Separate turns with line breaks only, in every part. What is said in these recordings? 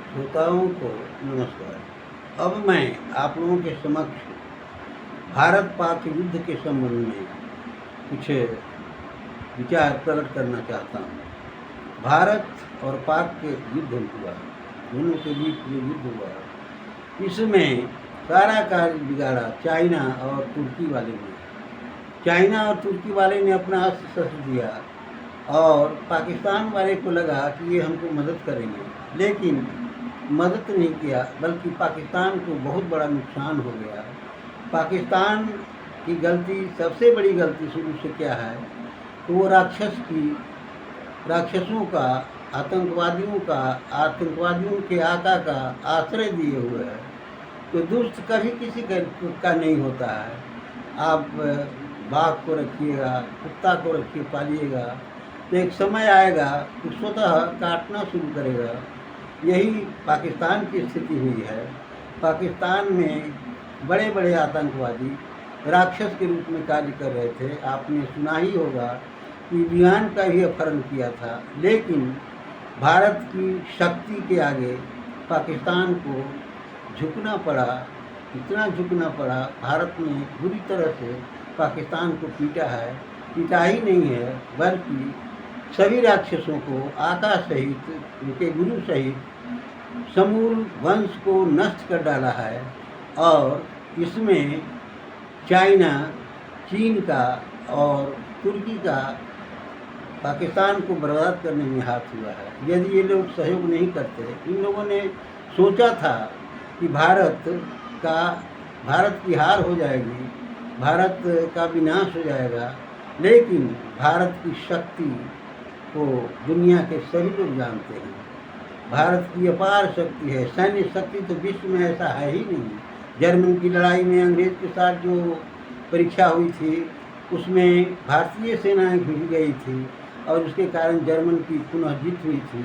श्रोताओं को नमस्कार। अब मैं आप लोगों के समक्ष भारत पाक युद्ध के संबंध में कुछ विचार प्रकट करना चाहता हूँ। भारत और पाक के युद्ध हुआ, दोनों के बीच जो युद्ध हुआ, इसमें सारा कार्य बिगाड़ा चाइना और तुर्की वाले ने। चाइना और तुर्की वाले ने अपना अस्त्र शस्त्र दिया और पाकिस्तान वाले को लगा कि ये हमको मदद करेंगे, लेकिन मदद नहीं किया, बल्कि पाकिस्तान को बहुत बड़ा नुकसान हो गया। पाकिस्तान की गलती, सबसे बड़ी गलती शुरू से क्या है तो वो राक्षसों का, आतंकवादियों के आका का आश्रय दिए हुए है। तो दुष्ट कभी किसी का नहीं होता है। आप बाघ को रखिएगा, कुत्ता को रखिए, पालिएगा, तो एक समय आएगा कि स्वतः काटना शुरू करेगा। यही पाकिस्तान की स्थिति हुई है। पाकिस्तान में बड़े बड़े आतंकवादी राक्षस के रूप में कार्य कर रहे थे। आपने सुना ही होगा कि ईरान का भी अपहरण किया था, लेकिन भारत की शक्ति के आगे पाकिस्तान को झुकना पड़ा। इतना झुकना पड़ा, भारत ने बुरी तरह से पाकिस्तान को पीटा है। पीटा ही नहीं है, बल्कि सभी राक्षसों को आका सहित, उनके गुरु सहित समूल वंश को नष्ट कर डाला है। और इसमें चाइना, चीन का और तुर्की का पाकिस्तान को बर्बाद करने में हाथ हुआ है। यदि ये लोग सहयोग नहीं करते, इन लोगों ने सोचा था कि भारत की हार हो जाएगी, भारत का विनाश हो जाएगा, लेकिन भारत की शक्ति को दुनिया के सभी लोग जानते हैं। भारत की अपार शक्ति है, सैन्य शक्ति तो विश्व में ऐसा है ही नहीं। जर्मन की लड़ाई में अंग्रेज के साथ जो परीक्षा हुई थी, उसमें भारतीय सेनाएं घुस गई थी और उसके कारण जर्मन की पुनः जीत हुई थी।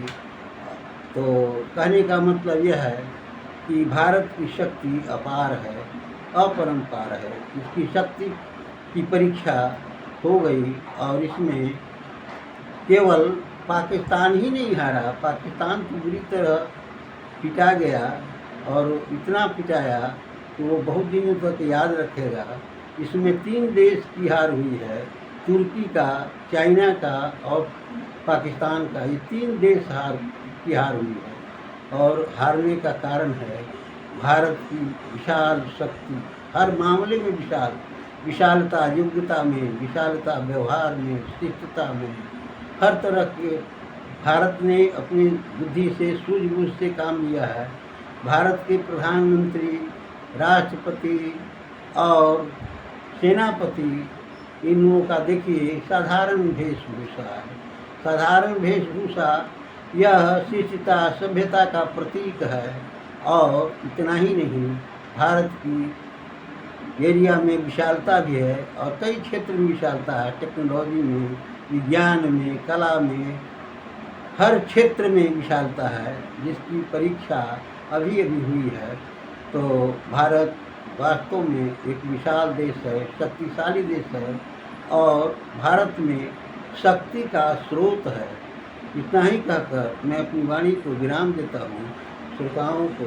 तो कहने का मतलब यह है कि भारत की शक्ति अपार है, अपरंपार है। इसकी शक्ति की परीक्षा हो गई और इसमें केवल पाकिस्तान ही नहीं हारा, पाकिस्तान तो बुरी तरह पिटा गया और इतना पिटाया कि वो बहुत दिनों तक याद रखेगा। इसमें 3 देश की हार हुई है, तुर्की का, चाइना का और पाकिस्तान का। ये 3 देश की हार हुई है और हारने का कारण है भारत की विशाल शक्ति, हर मामले में विशालता, योग्यता में विशालता, व्यवहार में, शिष्टता में, हर तरह के भारत ने अपनी बुद्धि से, सूझबूझ से काम लिया है। भारत के प्रधानमंत्री, राष्ट्रपति और सेनापति, इन लोगों का देखिए साधारण वेशभूषा है। साधारण वेशभूषा यह शिष्टता, सभ्यता का प्रतीक है। और इतना ही नहीं, भारत की एरिया में विशालता भी है और कई क्षेत्र में विशालता है, टेक्नोलॉजी में, विज्ञान में, कला में, हर क्षेत्र में विशालता है, जिसकी परीक्षा अभी हुई है। तो भारत वास्तव में एक विशाल देश है, शक्तिशाली देश है और भारत में शक्ति का स्रोत है। इतना ही कहकर मैं अपनी वाणी को विराम देता हूँ। श्रोताओं को